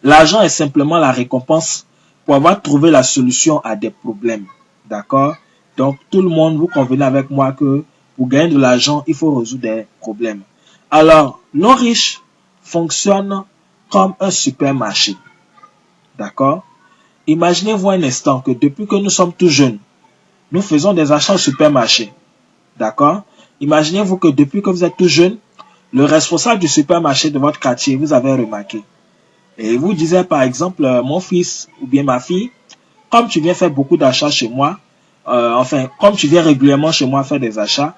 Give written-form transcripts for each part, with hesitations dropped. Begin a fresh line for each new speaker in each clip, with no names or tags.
L'argent est simplement la récompense pour avoir trouvé la solution à des problèmes. D'accord? Donc, tout le monde, vous convenez avec moi que pour gagner de l'argent, il faut résoudre des problèmes. Alors, l'homme riche fonctionne comme un supermarché. D'accord? Imaginez-vous un instant que depuis que nous sommes tout jeunes, nous faisons des achats au supermarché. D'accord? Imaginez-vous que depuis que vous êtes tout jeune, le responsable du supermarché de votre quartier, vous avez remarqué. Et vous disait par exemple, mon fils ou bien ma fille, comme tu viens faire beaucoup d'achats chez moi, comme tu viens régulièrement chez moi faire des achats,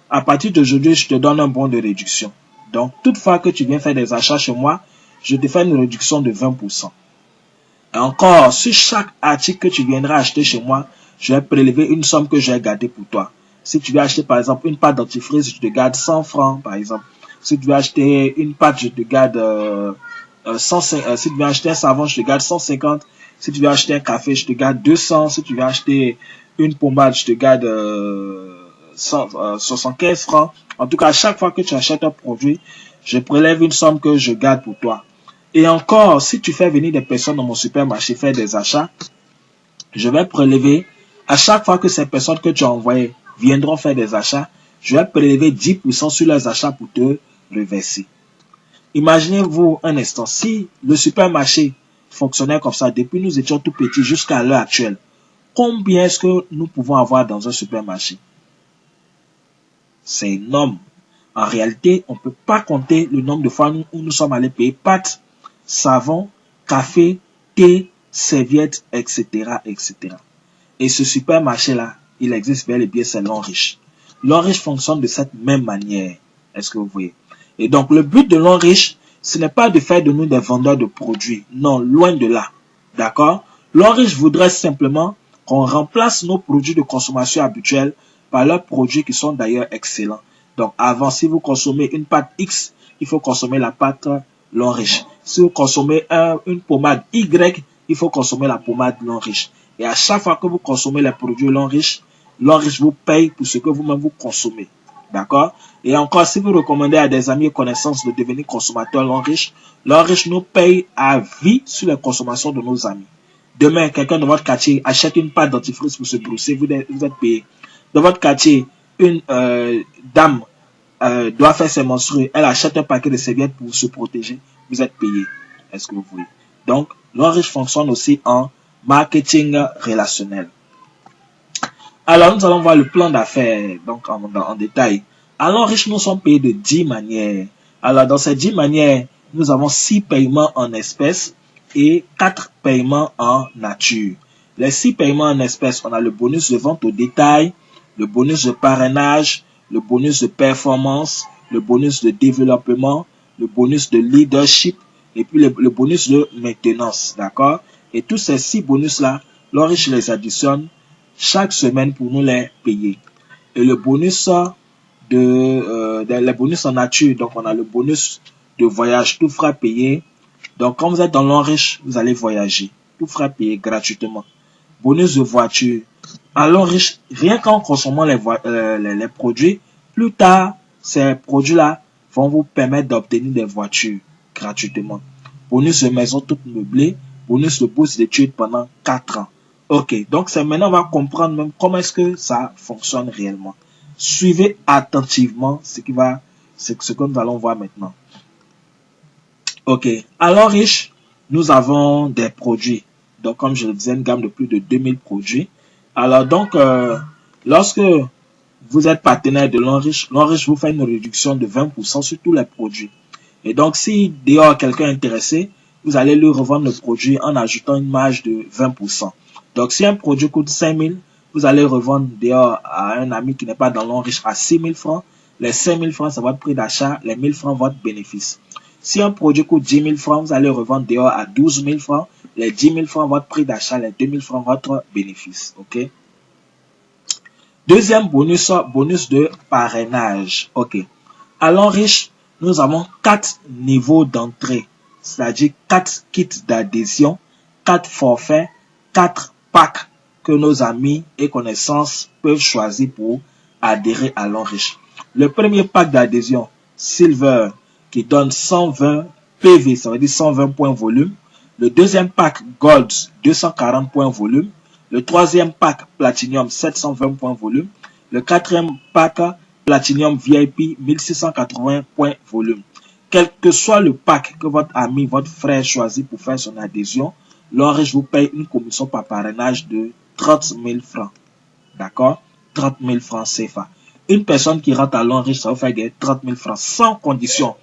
à partir d'aujourd'hui, je te donne un bon de réduction. Donc, toutefois que tu viens faire des achats chez moi, je te fais une réduction de 20%. Et encore, sur chaque article que tu viendras acheter chez moi, je vais prélever une somme que je vais garder pour toi. Si tu veux acheter par exemple une pâte dentifrice, je te garde 100 francs par exemple. Si tu veux acheter une pâte, je te garde 150. Si tu veux acheter un savon, je te garde 150. Si tu veux acheter un café, je te garde 200. Si tu veux acheter une pommade, je te garde 75 francs. En tout cas, à chaque fois que tu achètes un produit, je prélève une somme que je garde pour toi. Et encore, si tu fais venir des personnes dans mon supermarché faire des achats, je vais prélever, à chaque fois que ces personnes que tu as envoyées viendront faire des achats, je vais prélever 10% sur leurs achats pour te reverser. Imaginez-vous un instant, si le supermarché fonctionnait comme ça, depuis nous étions tout petits jusqu'à l'heure actuelle, combien est-ce que nous pouvons avoir dans un supermarché? C'est énorme. En réalité, on ne peut pas compter le nombre de fois où nous sommes allés payer pâtes, savon, café, thé, serviettes, etc., etc. Et ce supermarché-là, il existe bel et bien, c'est l'homme riche. L'homme riche fonctionne de cette même manière. Est-ce que vous voyez? Et donc, le but de l'homme riche, ce n'est pas de faire de nous des vendeurs de produits. Non, loin de là. D'accord? L'homme riche voudrait simplement qu'on remplace nos produits de consommation habituels par leurs produits qui sont d'ailleurs excellents. Donc, avant, si vous consommez une pâte X, il faut consommer la pâte l'homme riche. Si vous consommez une pommade Y, il faut consommer la pommade l'homme riche. Et à chaque fois que vous consommez les produits l'homme riche vous paye pour ce que vous-même vous consommez. D'accord? Et encore, si vous recommandez à des amis et connaissances de devenir consommateurs l'homme riche nous paye à vie sur les consommations de nos amis. Demain, quelqu'un de votre quartier achète une pâte dentifrice pour se brosser, vous êtes payé. Dans votre quartier, une dame doit faire ses menstrues, elle achète un paquet de serviettes pour se protéger, vous êtes payé. Est-ce que vous voyez? Donc, l'homme riche fonctionne aussi en marketing relationnel. Alors, nous allons voir le plan d'affaires donc en détail. Alors, riches, nous sommes payés de 10 manières. Alors, dans ces 10 manières, nous avons 6 paiements en espèces et 4 paiements en nature. Les 6 paiements en espèces, on a le bonus de vente au détail, le bonus de parrainage, le bonus de performance, le bonus de développement, le bonus de leadership et puis le bonus de maintenance. D'accord? Et tous ces 6 bonus-là, l'homme riche les additionne chaque semaine pour nous les payer. Et le bonus les bonus en nature, donc on a le bonus de voyage, tout frais payé. Donc quand vous êtes dans l'homme riche, vous allez voyager, tout frais payé gratuitement. Bonus de voiture. À l'homme riche, rien qu'en consommant les produits, plus tard, ces produits-là vont vous permettre d'obtenir des voitures gratuitement. Bonus de maison toute meublée, bonus de bourse d'études pendant 4 ans. Ok, donc c'est maintenant on va comprendre même comment est-ce que ça fonctionne réellement. Suivez attentivement ce que nous allons voir maintenant. Ok, alors riche, nous avons des produits. Donc comme je le disais, une gamme de plus de 2000 produits. Alors donc, lorsque vous êtes partenaire de l'homme riche vous fait une réduction de 20% sur tous les produits. Et donc si dehors quelqu'un est intéressé, vous allez lui revendre le produit en ajoutant une marge de 20%. Donc, si un produit coûte 5 000, vous allez revendre dehors à un ami qui n'est pas dans l'homme riche à 6 000 francs. Les 5 000 francs, c'est votre prix d'achat. Les 1 000 francs, votre bénéfice. Si un produit coûte 10 000 francs, vous allez revendre dehors à 12 000 francs. Les 10 000 francs, votre prix d'achat. Les 2 000 francs, votre bénéfice. OK? Deuxième bonus, bonus de parrainage. OK. À l'homme riche, nous avons 4 niveaux d'entrée. C'est-à-dire 4 kits d'adhésion, 4 forfaits, 4 packs que nos amis et connaissances peuvent choisir pour adhérer à l'homme riche. Le premier pack d'adhésion, Silver, qui donne 120 PV, ça veut dire 120 points volume. Le deuxième pack Gold, 240 points volume. Le troisième pack Platinum, 720 points volume. Le quatrième pack Platinum VIP, 1680 points volume. Quel que soit le pack que votre ami, votre frère choisit pour faire son adhésion, l'Onriche vous paye une commission par parrainage de 30 000 francs. D'accord? 30 000 francs CFA. Une personne qui rentre à l'Onriche, ça vous fait gagner 30 000 francs sans condition.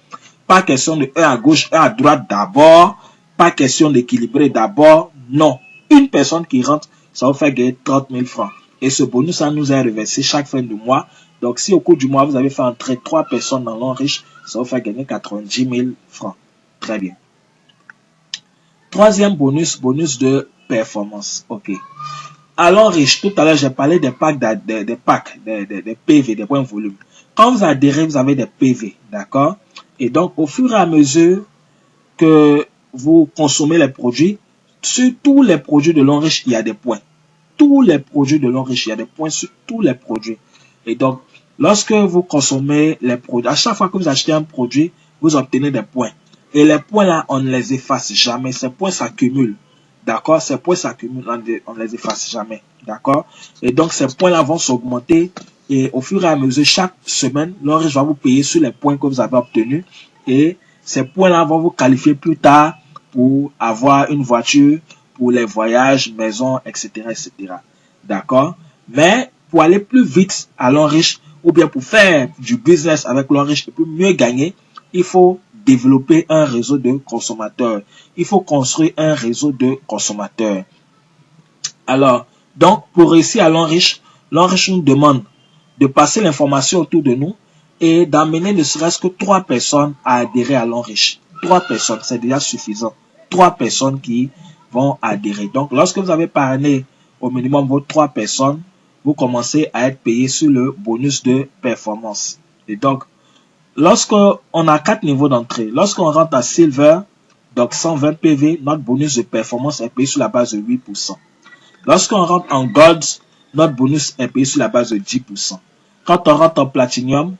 Pas question de 1 à gauche, 1 à droite d'abord. Pas question d'équilibrer d'abord. Non. Une personne qui rentre, ça vous fait gagner 30 000 francs. Et ce bonus, ça nous est reversé chaque fin de mois. Donc, si au cours du mois, vous avez fait entrer 3 personnes dans l'Onriche, ça vous fait gagner 90 000 francs. Très bien. Troisième bonus, bonus de performance. OK. À l'Onriche, tout à l'heure, j'ai parlé des packs, des PV, des points volume. Quand vous adhérez, vous avez des PV. D'accord? Et donc, au fur et à mesure que vous consommez les produits, sur tous les produits de l'Onriche, il y a des points. Tous les produits de l'Onriche, il y a des points sur tous les produits. Et donc, lorsque vous consommez les produits, à chaque fois que vous achetez un produit, vous obtenez des points. Et les points là, on ne les efface jamais. Ces points s'accumulent. D'accord? Ces points s'accumulent, on ne les efface jamais. D'accord? Et donc, ces points là vont s'augmenter. Et au fur et à mesure, chaque semaine, l'Onriche va vous payer sur les points que vous avez obtenus. Et ces points là vont vous qualifier plus tard pour avoir une voiture, pour les voyages, maisons, etc., etc. D'accord? Mais pour aller plus vite à l'Onriche, ou bien pour faire du business avec l'Onriche et pour mieux gagner, il faut développer un réseau de consommateurs. Il faut construire un réseau de consommateurs. Alors, donc, pour réussir à l'Onriche, l'Onriche nous demande de passer l'information autour de nous et d'amener ne serait-ce que 3 personnes à adhérer à l'Onriche. 3 personnes, c'est déjà suffisant. 3 personnes qui vont adhérer. Donc, lorsque vous avez parrainé au minimum vos 3 personnes, vous commencez à être payé sur le bonus de performance. Et donc, lorsqu'on a 4 niveaux d'entrée, lorsqu'on rentre à Silver, donc 120 PV, notre bonus de performance est payé sur la base de 8%. Lorsqu'on rentre en Gold, notre bonus est payé sur la base de 10%. Quand on rentre en Platinum,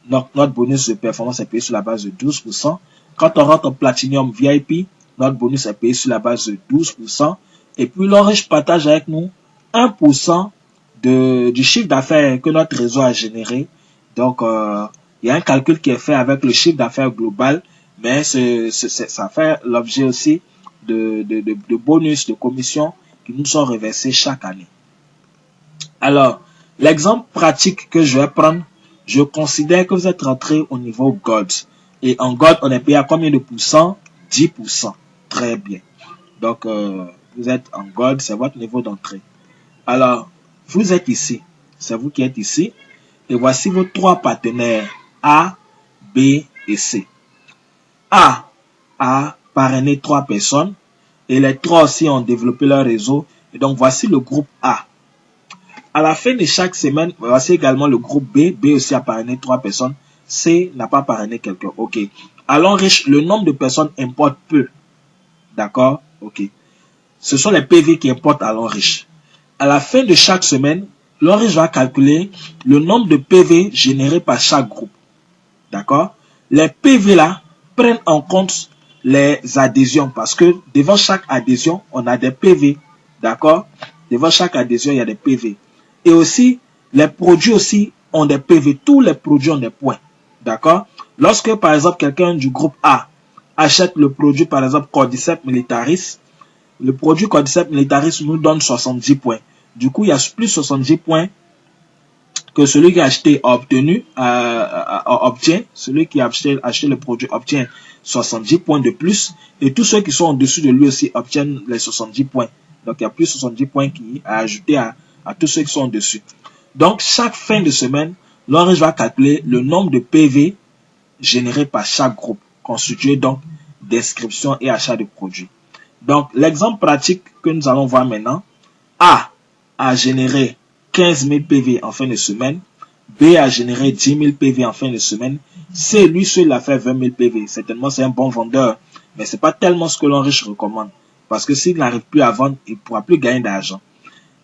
notre bonus de performance est payé sur la base de 12%. Quand on rentre en Platinum VIP, notre bonus est payé sur la base de 12%. Et puis l'Onriche partage avec nous 1% du chiffre d'affaires que notre réseau a généré. Donc, il y a un calcul qui est fait avec le chiffre d'affaires global, mais ça fait l'objet aussi de bonus, de commissions qui nous sont reversés chaque année. Alors, l'exemple pratique que je vais prendre, je considère que vous êtes rentré au niveau Gold. Et en Gold, on est payé à combien de pourcents? 10%. Très bien. Donc, vous êtes en Gold, c'est votre niveau d'entrée. Alors, vous êtes ici. C'est vous qui êtes ici. Et voici vos 3 partenaires A, B et C. A a parrainé 3 personnes. Et les 3 aussi ont développé leur réseau. Et donc, voici le groupe A. À la fin de chaque semaine, voici également le groupe B. B aussi a parrainé 3 personnes. C n'a pas parrainé quelqu'un. OK. À l'Onriche, le nombre de personnes importe peu. D'accord? OK. Ce sont les PV qui importent à l'Onriche. À la fin de chaque semaine, l'Onriche va calculer le nombre de PV générés par chaque groupe. D'accord? Les PV là prennent en compte les adhésions parce que devant chaque adhésion, on a des PV. D'accord? Devant chaque adhésion, il y a des PV. Et aussi, les produits aussi ont des PV. Tous les produits ont des points. D'accord? Lorsque, par exemple, quelqu'un du groupe A achète le produit, par exemple, Cordyceps militaris, le produit Cordyceps militaris nous donne 70 points. Du coup, il y a plus 70 points que celui qui a acheté a obtenu, obtient. Celui qui a acheté le produit obtient 70 points de plus. Et tous ceux qui sont au-dessus de lui aussi obtiennent les 70 points. Donc, il y a plus 70 points qui a ajouté à tous ceux qui sont au-dessus. Donc, chaque fin de semaine, l'Onriche va calculer le nombre de PV générés par chaque groupe, constitué donc d'inscription et achat de produits. Donc, l'exemple pratique que nous allons voir maintenant, A a généré 15 000 PV en fin de semaine, B a généré 10 000 PV en fin de semaine, C, lui seul, a fait 20 000 PV. Certainement, c'est un bon vendeur, mais ce n'est pas tellement ce que l'Onriche recommande. Parce que s'il n'arrive plus à vendre, il ne pourra plus gagner d'argent.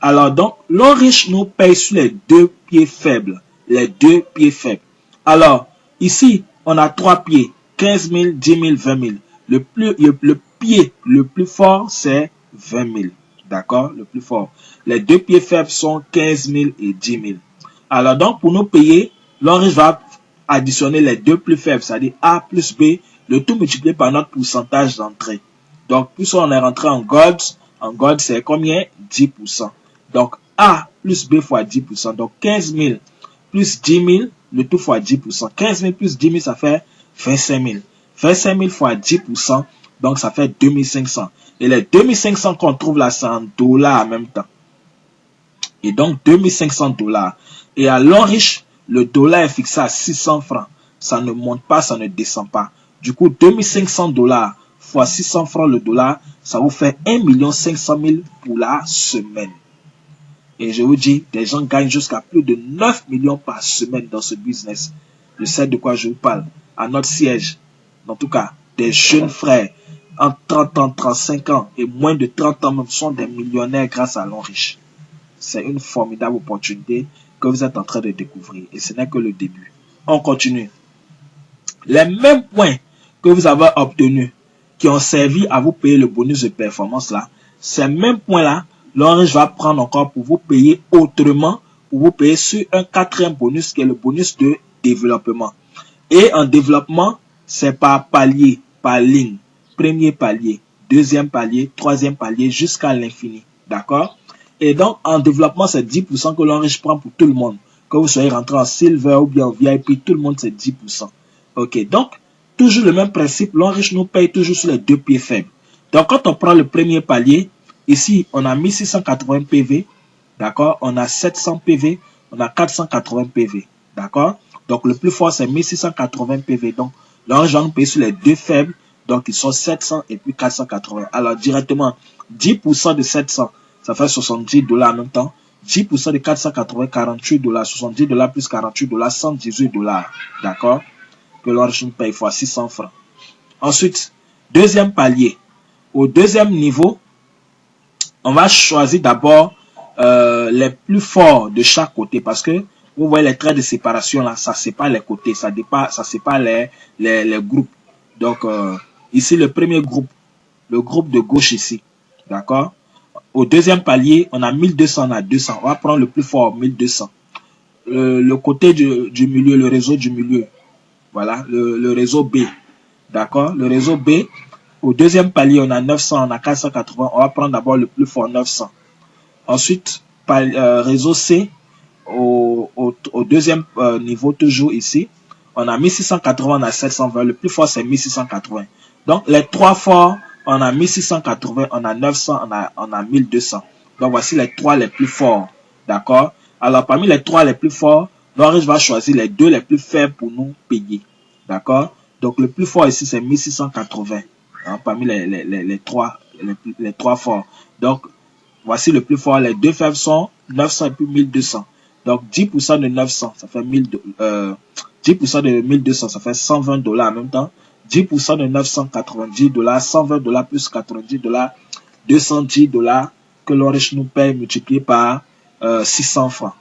Alors donc, l'Onriche nous paye sur les 2 pieds faibles. Les 2 pieds faibles. Alors, ici, on a 3 pieds. 15 000, 10 000, 20 000. Le pieds le plus fort, c'est 20 000. D'accord? Le plus fort. Les deux pieds faibles sont 15 000 et 10 000. Alors donc, pour nous payer, l'enriche va additionner les deux plus faibles, c'est-à-dire A plus B, le tout multiplié par notre pourcentage d'entrée. Donc, plus on est rentré en gold c'est combien? 10%. Donc, A plus B fois 10%. Donc, 15 000 plus 10 000, le tout fois 10%. 15 000 plus 10 000, ça fait 25 000. 25 000 fois 10%, donc ça fait 2500. Et les 2500 qu'on trouve là, c'est en dollars en même temps. Et donc, 2500 dollars. Et à l'enriche, le dollar est fixé à 600 francs. Ça ne monte pas, ça ne descend pas. Du coup, 2500 dollars fois 600 francs le dollar, ça vous fait 1 500 000 pour la semaine. Et je vous dis, des gens gagnent jusqu'à plus de 9 millions par semaine dans ce business. Je sais de quoi je vous parle. À notre siège, en tout cas, des jeunes frères, en 30 ans, 35 ans et moins de 30 ans même, sont des millionnaires grâce à l'enriche. C'est une formidable opportunité que vous êtes en train de découvrir. Et ce n'est que le début. On continue. Les mêmes points que vous avez obtenus, qui ont servi à vous payer le bonus de performance là, ces mêmes points là, l'enriche va prendre encore pour vous payer autrement, pour vous payer sur un quatrième bonus qui est le bonus de développement. Et en développement, c'est par palier, par ligne. Premier palier, deuxième palier, troisième palier, jusqu'à l'infini. D'accord? Et donc, en développement, c'est 10% que l'enriche prend pour tout le monde. Que vous soyez rentré en silver ou bien en VIP, tout le monde, c'est 10%. Ok, donc, toujours le même principe, l'enriche nous paye toujours sur les deux pieds faibles. Donc, quand on prend le premier palier, ici, on a 1680 PV, d'accord? On a 700 PV, on a 480 PV, d'accord? Donc, le plus fort, c'est 1680 PV. Donc, l'enriche va nous payer sur les deux faibles, donc ils sont 700 et puis 480. Alors, directement, 10% de 700, ça fait 70 dollars en même temps. 10% de 480, 48 dollars. 70 dollars plus 48 dollars, 118 dollars. D'accord? Que l'enriche nous paye fois 600 francs. Ensuite, deuxième palier. Au deuxième niveau, on va choisir d'abord les plus forts de chaque côté. Parce que vous voyez les traits de séparation là, ça sépare les côtés. Ça sépare les groupes. Donc, ici, le premier groupe. Le groupe de gauche ici. D'accord? Au deuxième palier, on a 1200, on a 200. On va prendre le plus fort, 1200. Le côté du milieu, le réseau du milieu. Voilà, le réseau B. D'accord? Le réseau B, au deuxième palier, on a 900, on a 480. On va prendre d'abord le plus fort, 900. Ensuite, réseau C, au deuxième niveau, toujours ici, on a 1680, on a 720. Le plus fort, c'est 1680. Donc, les trois forts, on a 1680, on a 900, on a 1200. Donc, voici les trois les plus forts. D'accord? Alors, parmi les trois les plus forts, l'enriche va choisir les deux les plus faibles pour nous payer. D'accord? Donc, le plus fort ici, c'est 1680. Hein, parmi les trois forts. Donc, voici le plus fort. Les deux faibles sont 900 et puis 1200. Donc, 10% de 900, ça fait 10% de 1200, ça fait 120 dollars en même temps. 10% de 990 dollars, 120 dollars plus 90 dollars, 210 dollars que l'enriche nous paye multiplié par 600 francs.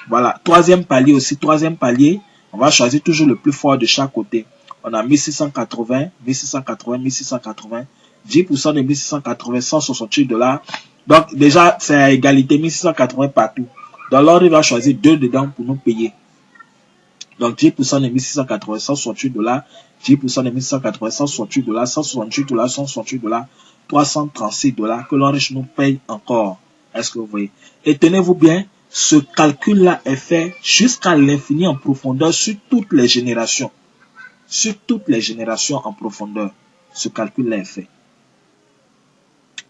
Voilà. Troisième palier aussi. Troisième palier, on va choisir toujours le plus fort de chaque côté. On a 1680, 1680, 1680. 10% de 1680, 168 dollars. Donc, déjà, c'est à égalité, 1680 partout. Donc, l'enriche va choisir deux dedans pour nous payer. Donc, 10% de 1680, 168 dollars. 10% de 1680, 168 dollars, 168 dollars, 168 dollars, 336 dollars que l'enriche nous paye encore. Est-ce que vous voyez? Et tenez-vous bien, ce calcul-là est fait jusqu'à l'infini en profondeur sur toutes les générations. Sur toutes les générations en profondeur. Ce calcul-là est fait.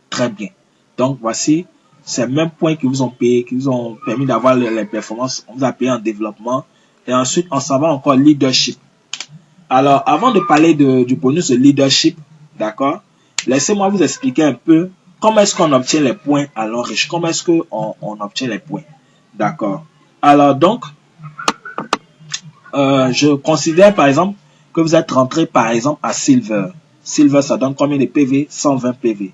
Très bien. Donc, voici ces mêmes points qui vous ont payé, qui vous ont permis d'avoir les performances. On vous a payé en développement. Et ensuite, on s'en va encore leadership. Alors, avant de parler du bonus de leadership, d'accord, laissez-moi vous expliquer un peu comment est-ce qu'on obtient les points à l'enriche. Comment est-ce qu'on obtient les points. D'accord. Alors, donc, je considère par exemple que vous êtes rentré par exemple à Silver. Silver, ça donne combien de PV? 120 PV.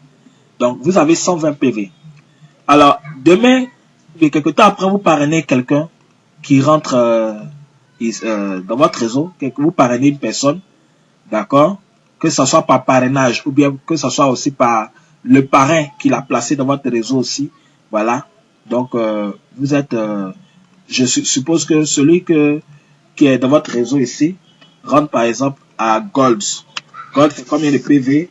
Donc, vous avez 120 PV. Alors, demain, quelque temps après, vous parrainez quelqu'un qui rentre dans votre réseau, que vous parrainez une personne, d'accord? que ce soit par parrainage ou bien que ce soit aussi par le parrain qui l'a placé dans votre réseau aussi. Voilà. Donc, vous êtes, je suppose que celui qui est dans votre réseau ici rentre par exemple à Gold. Gold, c'est combien de PV?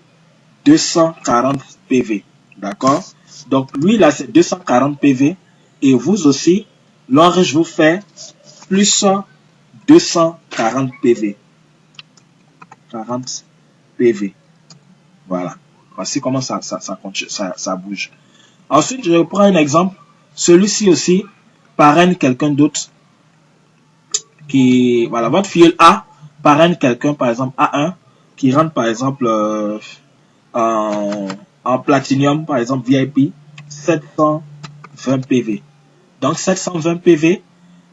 240 PV. D'accord? Donc, lui, là, c'est 240 PV. Et vous aussi, l'Orange vous fait plus 240 PV. 40 PV. Voilà. Voici comment ça bouge. Ensuite, je prends un exemple. Celui-ci aussi parraine quelqu'un d'autre qui, voilà, votre filleul A parraine quelqu'un, par exemple A1, qui rentre par exemple en Platinum, par exemple VIP, 720 PV. Donc 720 PV,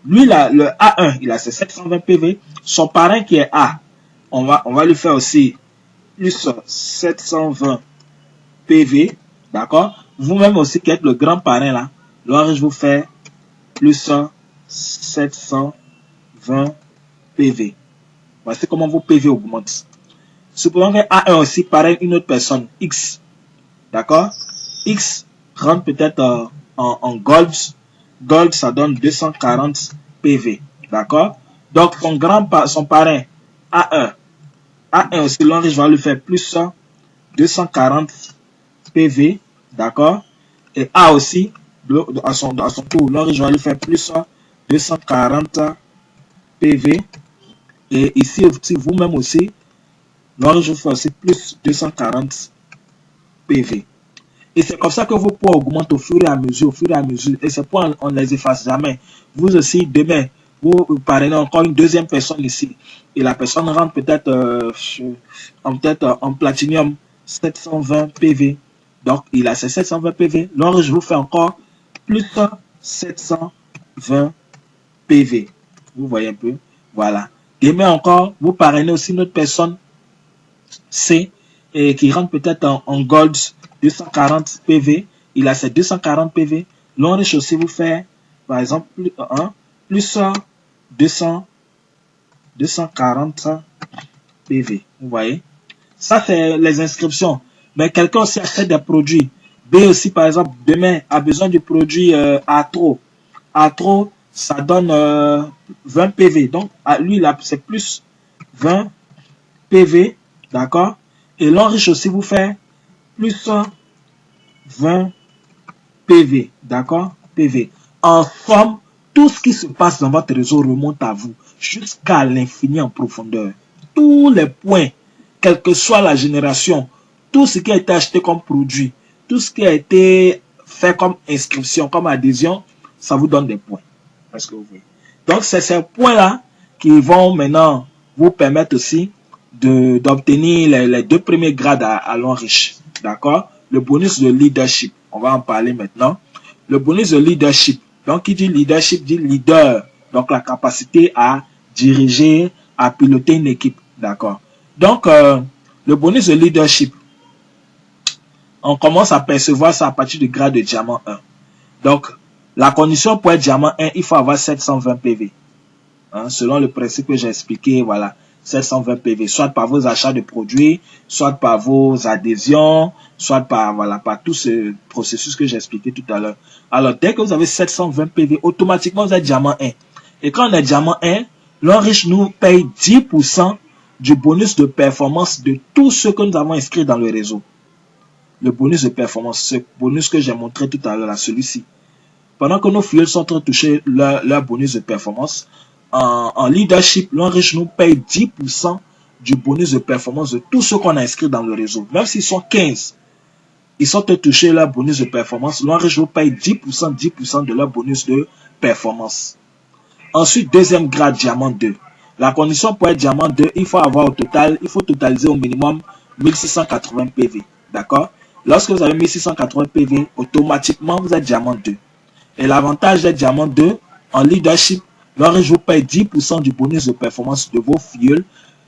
lui là, le A1, il a ses 720 PV. Son parrain qui est A, on va lui faire aussi plus 720 PV, d'accord? Vous-même aussi qui êtes le grand parrain là, l'Orange vous fait plus 720 PV. Voici comment vos PV augmentent. Supposons que A1 aussi parraine une autre personne, X, d'accord? X rentre peut-être en Gold. Gold, ça donne 240 PV, d'accord? Donc son parrain A1 aussi, l'Orange va lui faire plus 240 PV, d'accord? Et A aussi, à son tour, l'Orange va lui faire plus 240 PV. Et ici, vous-même aussi, l'Orange vous fait aussi plus 240 PV. Et c'est comme ça que vos poids augmentent au fur et à mesure, Et ces poids, on ne les efface jamais. Vous aussi, demain, vous parrainez encore une deuxième personne ici. Et la personne rentre peut-être en Platinum 720 PV. Donc, il a ses 720 PV. L'Orange vous fait encore plus 720 PV. Vous voyez un peu? Voilà. Demain encore, vous parrainez aussi une autre personne C et qui rentre peut-être en Gold 240 PV. Il a ses 240 PV. L'Orange aussi vous fait, par exemple, plus 240 PV. Vous voyez? Ça, c'est les inscriptions. Mais quelqu'un aussi achète des produits. B aussi, par exemple, demain, a besoin du produit Atro. Atro, ça donne 20 PV. Donc, à lui, là, c'est plus 20 PV. D'accord? Et l'Orange aussi vous fait plus 20 PV. D'accord? PV. En somme, tout ce qui se passe dans votre réseau remonte à vous jusqu'à l'infini en profondeur. Tous les points, quelle que soit la génération, tout ce qui a été acheté comme produit, tout ce qui a été fait comme inscription, comme adhésion, ça vous donne des points. Est-ce que vous voyez? Donc, c'est ces points-là qui vont maintenant vous permettre aussi d'obtenir les deux premiers grades à l'Orange. D'accord? Le bonus de leadership. On va en parler maintenant. Le bonus de leadership. Donc, qui dit leadership dit leader. Donc, la capacité à diriger, à piloter une équipe. D'accord? Donc, le bonus de leadership, on commence à percevoir ça à partir du grade de diamant 1. Donc, la condition pour être diamant 1, il faut avoir 720 PV. Hein, selon le principe que j'ai expliqué, voilà, 720 PV, soit par vos achats de produits, soit par vos adhésions, soit par, voilà, par tout ce processus que j'ai expliqué tout à l'heure. Alors, dès que vous avez 720 PV, automatiquement, vous êtes diamant 1. Et quand on est diamant 1, l'Orange nous paye 10% du bonus de performance de tout ce que nous avons inscrit dans le réseau. Le bonus de performance, ce bonus que j'ai montré tout à l'heure, celui-ci. Pendant que nos filles sont en train de toucher leur bonus de performance, en leadership, l'Orange nous paye 10% du bonus de performance de tout ce qu'on a inscrit dans le réseau. Même s'ils sont 15, ils sont en train de toucher leur bonus de performance. L'Orange nous paye 10% de leur bonus de performance. Ensuite, deuxième grade, diamant 2. La condition pour être diamant 2, il faut totaliser au minimum 1680 PV. D'accord? Lorsque vous avez 1680 PV, automatiquement, vous êtes diamant 2. Et l'avantage d'être diamant 2, en leadership, l'Orange vous paye 10% du bonus de performance de vos filleuls,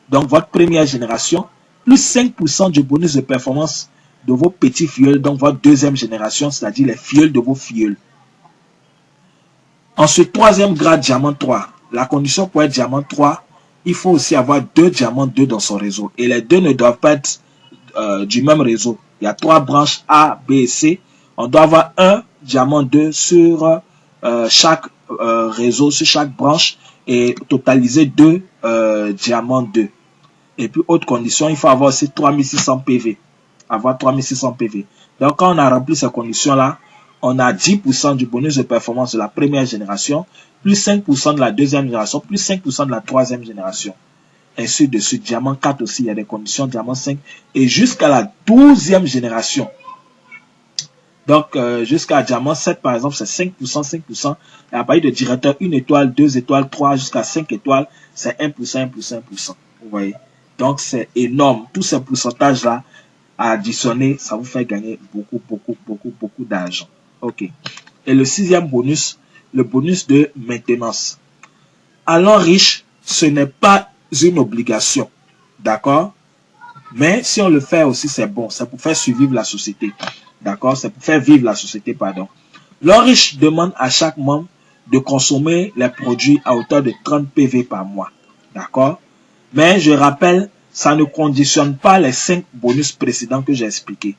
donc votre première génération, plus 5% du bonus de performance de vos petits filleuls, donc votre deuxième génération, c'est-à-dire les filleuls de vos filleuls. Ensuite, troisième grade, diamant 3. La condition pour être diamant 3, il faut aussi avoir 2 diamants 2 dans son réseau. Et les deux ne doivent pas être du même réseau. Il y a 3 branches A, B et C. On doit avoir un diamant 2 sur chaque réseau, sur chaque branche, et totaliser 2 diamants 2. Et puis, autre condition, il faut avoir aussi 3600 PV. Avoir 3600 PV. Donc, quand on a rempli ces conditions-là, on a 10% du bonus de performance de la première génération, plus 5% de la deuxième génération, plus 5% de la troisième génération. Ainsi de suite. Diamant 4 aussi, il y a des conditions, diamant 5. Et jusqu'à la 12e génération. Donc, jusqu'à diamant 7, par exemple, c'est 5%, 5%. Et à partir de directeur 1 étoile, 2 étoiles, 3 jusqu'à 5 étoiles, c'est 1%, 1%, 1%. Vous voyez? Donc, c'est énorme. Tous ces pourcentages-là, à additionner, ça vous fait gagner beaucoup d'argent. OK. Et le 6e bonus, le bonus de maintenance. Allons riche, ce n'est pas une obligation. D'accord? Mais si on le fait aussi, c'est bon. C'est pour faire survivre la société. D'accord? C'est pour faire vivre la société, pardon. L'Enriche demande à chaque membre de consommer les produits à hauteur de 30 PV par mois. D'accord? Mais je rappelle, ça ne conditionne pas les 5 bonus précédents que j'ai expliqués.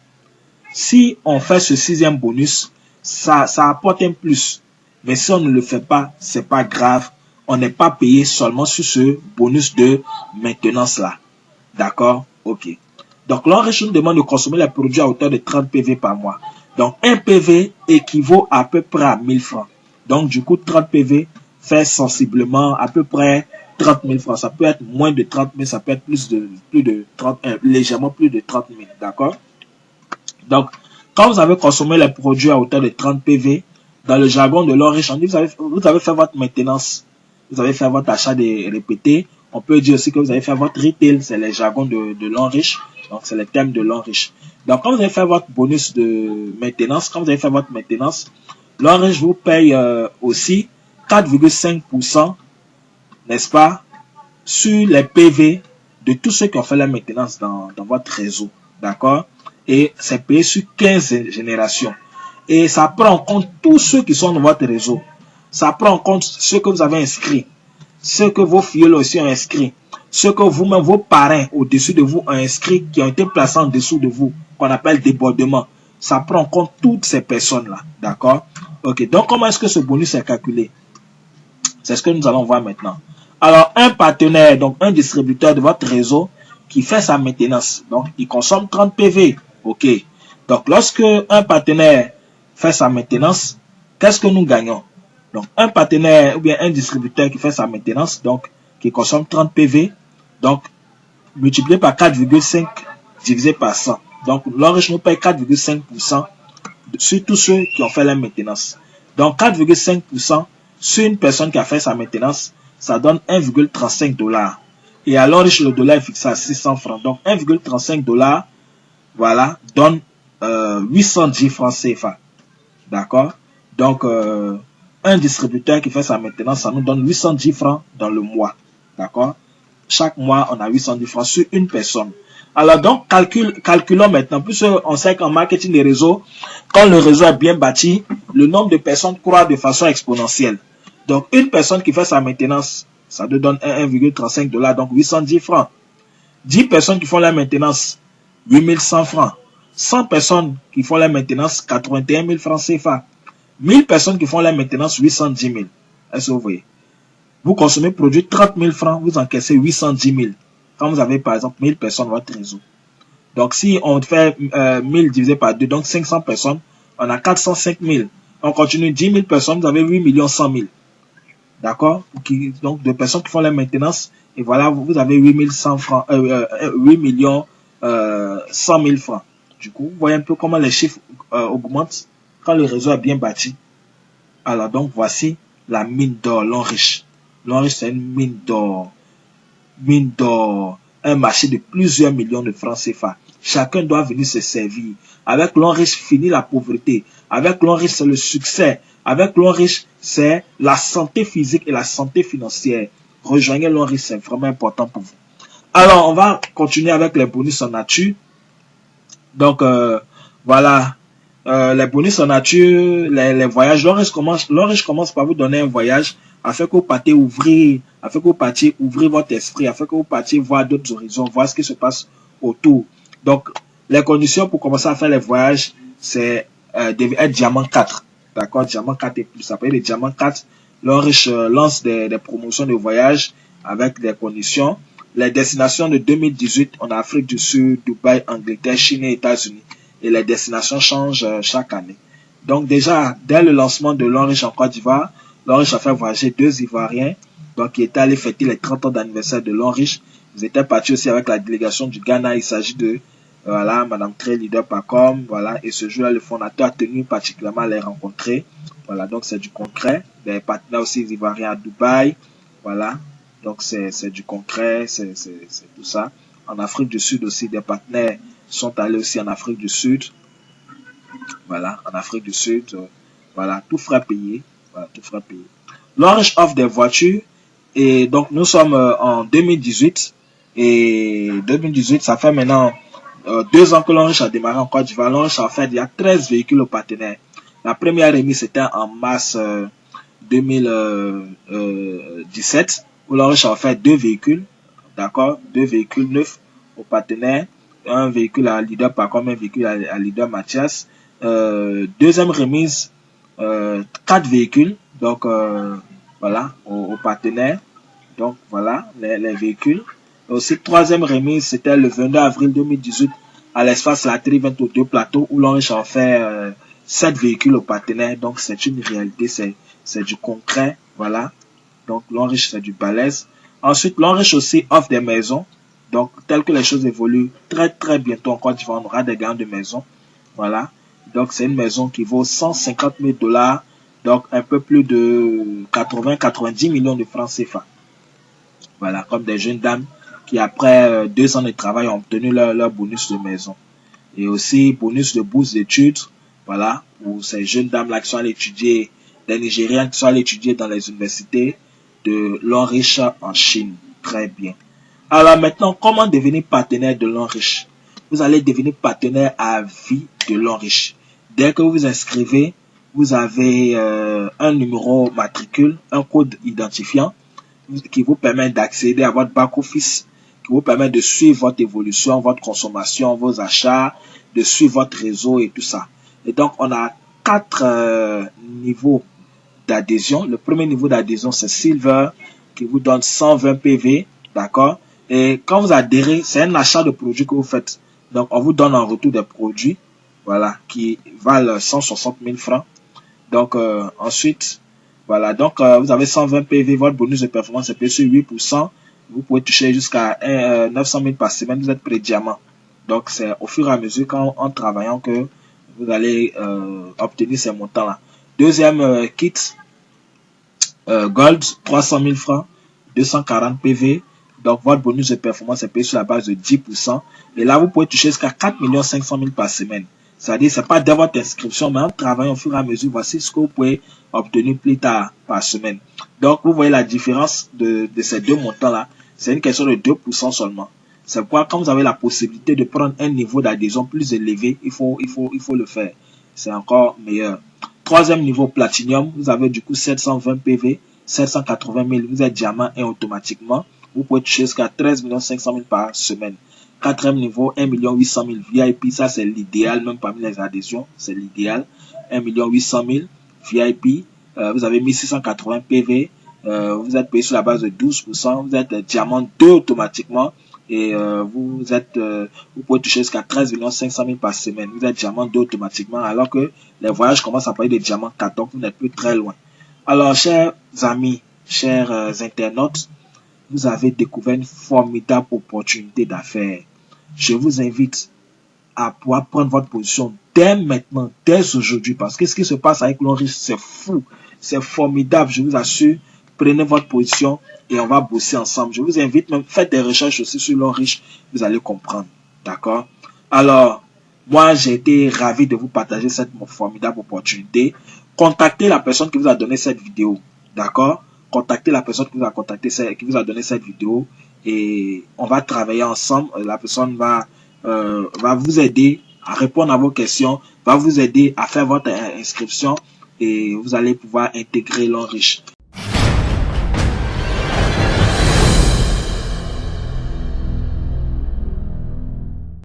Si on fait ce 6e bonus, ça apporte un plus. Mais si on ne le fait pas, c'est pas grave. On n'est pas payé seulement sur ce bonus de maintenance là. D'accord? Ok. Donc, l'Enriche nous demande de consommer les produits à hauteur de 30 PV par mois. Donc, 1 PV équivaut à peu près à 1000 francs. Donc, du coup, 30 PV fait sensiblement à peu près 30 000 francs. Ça peut être moins de 30 000, ça peut être plus de 30, légèrement plus de 30 000. D'accord? Donc, quand vous avez consommé les produits à hauteur de 30 PV, dans le jargon de l'Enriche, on dit vous avez fait votre maintenance. Vous avez fait votre achat des répétés. On peut dire aussi que vous avez fait votre retail. C'est les jargons de l'Enriche. Donc, c'est les thèmes de l'Enriche. Donc, quand vous avez fait votre bonus de maintenance, l'Enriche vous paye aussi 4,5%, n'est-ce pas, sur les PV de tous ceux qui ont fait la maintenance dans votre réseau. D'accord? Et c'est payé sur 15 générations. Et ça prend en compte tous ceux qui sont dans votre réseau. Ça prend en compte ceux que vous avez inscrits, ceux que vos filles aussi ont inscrits, ceux que vous-même, vos parrains au-dessus de vous ont inscrits, qui ont été placés en dessous de vous, qu'on appelle débordement. Ça prend en compte toutes ces personnes-là. D'accord? Ok. Donc, comment est-ce que ce bonus est calculé? C'est ce que nous allons voir maintenant. Alors, un partenaire, donc un distributeur de votre réseau qui fait sa maintenance, donc il consomme 30 PV. Ok. Donc, lorsque un partenaire fait sa maintenance, qu'est-ce que nous gagnons? Donc, un partenaire ou bien un distributeur qui fait sa maintenance, donc qui consomme 30 PV, donc multiplié par 4,5 divisé par 100. Donc, l'Enriche nous paye 4,5% sur tous ceux qui ont fait la maintenance. Donc, 4,5% sur une personne qui a fait sa maintenance, ça donne 1,35 $. Et à l'Enriche, le dollar est fixé à 600 francs. Donc, 1,35 $, voilà, donne 810 francs CFA. D'accord? Donc, un distributeur qui fait sa maintenance, ça nous donne 810 francs dans le mois. D'accord? Chaque mois, on a 810 francs sur une personne. Alors donc, calculons maintenant. Plus on sait qu'en marketing des réseaux, quand le réseau est bien bâti, le nombre de personnes croît de façon exponentielle. Donc, une personne qui fait sa maintenance, ça nous donne 1,35 $, donc 810 francs. 10 personnes qui font la maintenance, 8100 francs. 100 personnes qui font la maintenance, 81 000 francs CFA. 1000 personnes qui font la maintenance, 810 000. Est-ce que vous voyez? Vous consommez produit 30 000 francs, vous encaissez 810 000. Quand vous avez par exemple 1000 personnes dans votre réseau. Donc si on fait 1000 divisé par 2, donc 500 personnes, on a 405 000. On continue 10 000 personnes, vous avez 8 100 000. D'accord? Donc de personnes qui font la maintenance, et voilà, vous avez 8 100 francs, 8 100 000 francs. Du coup, vous voyez un peu comment les chiffres augmentent quand le réseau est bien bâti. Alors donc, voici la mine d'or, l'Enriche. L'Enriche, c'est une mine d'or. Mine d'or. Un marché de plusieurs millions de francs CFA. Chacun doit venir se servir. Avec l'Enriche, finit la pauvreté. Avec l'Enriche, c'est le succès. Avec l'Enriche, c'est la santé physique et la santé financière. Rejoignez l'Enriche, c'est vraiment important pour vous. Alors, on va continuer avec les bonus en nature. Donc, voilà. Les bonus en nature, les voyages. L'Enriche commence par vous donner un voyage afin que vous partiez ouvrir, afin que vous partiez ouvrir votre esprit, afin que vous partiez voir d'autres horizons, voir ce qui se passe autour. Donc, les conditions pour commencer à faire les voyages, c'est être diamant 4. D'accord, diamant 4 et plus. Ça peut être diamant 4. L'Enriche lance des promotions de voyage avec des conditions. Les destinations de 2018, on a Afrique du Sud, Dubaï, Angleterre, Chine et États-Unis. Et les destinations changent chaque année. Donc déjà, dès le lancement de l'Enriche en Côte d'Ivoire, l'Enriche a fait voyager 2 Ivoiriens, donc qui étaient allés fêter les 30 ans d'anniversaire de l'Enriche. Ils étaient partis aussi avec la délégation du Ghana. Il s'agit de voilà, Madame Tré, leader Pacom, voilà, et ce jour-là, le fondateur a tenu particulièrement à les rencontrer. Voilà, donc c'est du concret. Des partenaires aussi ivoiriens à Dubaï, voilà, donc c'est du concret, c'est tout ça. En Afrique du Sud aussi, des partenaires sont allés aussi en Afrique du Sud. Voilà, en Afrique du Sud, voilà, tout frais payé. Voilà, tout frais payé. L'Orange offre des voitures et donc nous sommes en 2018 et 2018, ça fait maintenant 2 ans que l'Orange a démarré en Côte d'Ivoire. L'Orange a offert il y a 13 véhicules aux partenaires. La première remise c'était en mars 2017 où l'Orange a offert 2 véhicules, d'accord, 2 véhicules neufs aux partenaires, un véhicule à leader Pacom, un véhicule à leader Mathias. Deuxième remise, 4 véhicules, donc voilà, aux partenaires. Donc voilà, les véhicules. Et aussi, troisième remise, c'était le 22 avril 2018 à l'espace Latterie 22 plateaux où l'on a fait 7 véhicules aux partenaires. Donc c'est une réalité, c'est du concret, voilà. Donc l'Enriche, c'est du balèze. Ensuite, l'Enriche aussi offre des maisons. Donc, tel que les choses évoluent, très bientôt en Côte d'Ivoire, on aura des gains de maisons. Voilà. Donc, c'est une maison qui vaut 150 000 $, donc un peu plus de 80-90 millions de francs CFA. Voilà, comme des jeunes dames qui, après 2 ans de travail, ont obtenu leur bonus de maison. Et aussi, bonus de bourse d'études, voilà, pour ces jeunes dames-là qui sont allées étudier, des Nigériens qui sont allés étudier dans les universités de l'Enriche en Chine. Très bien. Alors maintenant, comment devenir partenaire de l'Enriche? Vous allez devenir partenaire à vie de l'Enriche. Dès que vous vous inscrivez, vous avez un numéro matricule, un code identifiant qui vous permet d'accéder à votre back-office, qui vous permet de suivre votre évolution, votre consommation, vos achats, de suivre votre réseau et tout ça. Et donc, on a 4 niveaux d'adhésion. Le premier niveau d'adhésion, c'est Silver, qui vous donne 120 PV, d'accord? Et quand vous adhérez, c'est un achat de produits que vous faites. Donc, on vous donne en retour des produits, voilà, qui valent 160 000 francs. Donc, ensuite, voilà, donc vous avez 120 PV, votre bonus de performance est payé sur 8%. Vous pouvez toucher jusqu'à 900 000 par semaine, vous êtes pré-diamant. Donc, c'est au fur et à mesure en travaillant que vous allez obtenir ces montants-là. Deuxième kit, Gold, 300 000 francs, 240 PV. Donc, votre bonus de performance est payé sur la base de 10%. Et là, vous pouvez toucher jusqu'à 4 500 000 par semaine. C'est-à-dire, c'est pas dès votre inscription, mais en travaillant au fur et à mesure, voici ce que vous pouvez obtenir plus tard par semaine. Donc, vous voyez la différence de ces 2 montants-là. C'est une question de 2% seulement. C'est pourquoi, quand vous avez la possibilité de prendre un niveau d'adhésion plus élevé, il faut le faire. C'est encore meilleur. Troisième niveau Platinum, vous avez du coup 720 PV, 780 000, vous êtes diamant et automatiquement, vous pouvez toucher jusqu'à 13 500 000 par semaine. Quatrième niveau, 1 800 000 VIP, ça c'est l'idéal, même parmi les adhésions, c'est l'idéal. 1 800 000 VIP, vous avez 1680 PV, vous êtes payé sur la base de 12%, vous êtes diamant 2 automatiquement et vous pouvez toucher jusqu'à 13 500 000 par semaine. Vous êtes diamant 2 automatiquement alors que les voyages commencent à parler de diamant 4, donc vous n'êtes plus très loin. Alors, chers amis, chers internautes, vous avez découvert une formidable opportunité d'affaires. Je vous invite à pouvoir prendre votre position dès maintenant, dès aujourd'hui, parce que ce qui se passe avec l'Enriche, c'est fou, c'est formidable, je vous assure. Prenez votre position et on va bosser ensemble. Je vous invite même, faites des recherches aussi sur l'Enriche, vous allez comprendre, d'accord? Alors, moi, j'ai été ravi de vous partager cette formidable opportunité. Contactez la personne qui vous a donné cette vidéo, d'accord? Contactez la personne qui vous a donné cette vidéo et on va travailler ensemble. La personne va vous aider à répondre à vos questions, va vous aider à faire votre inscription et vous allez pouvoir intégrer l'Enriche.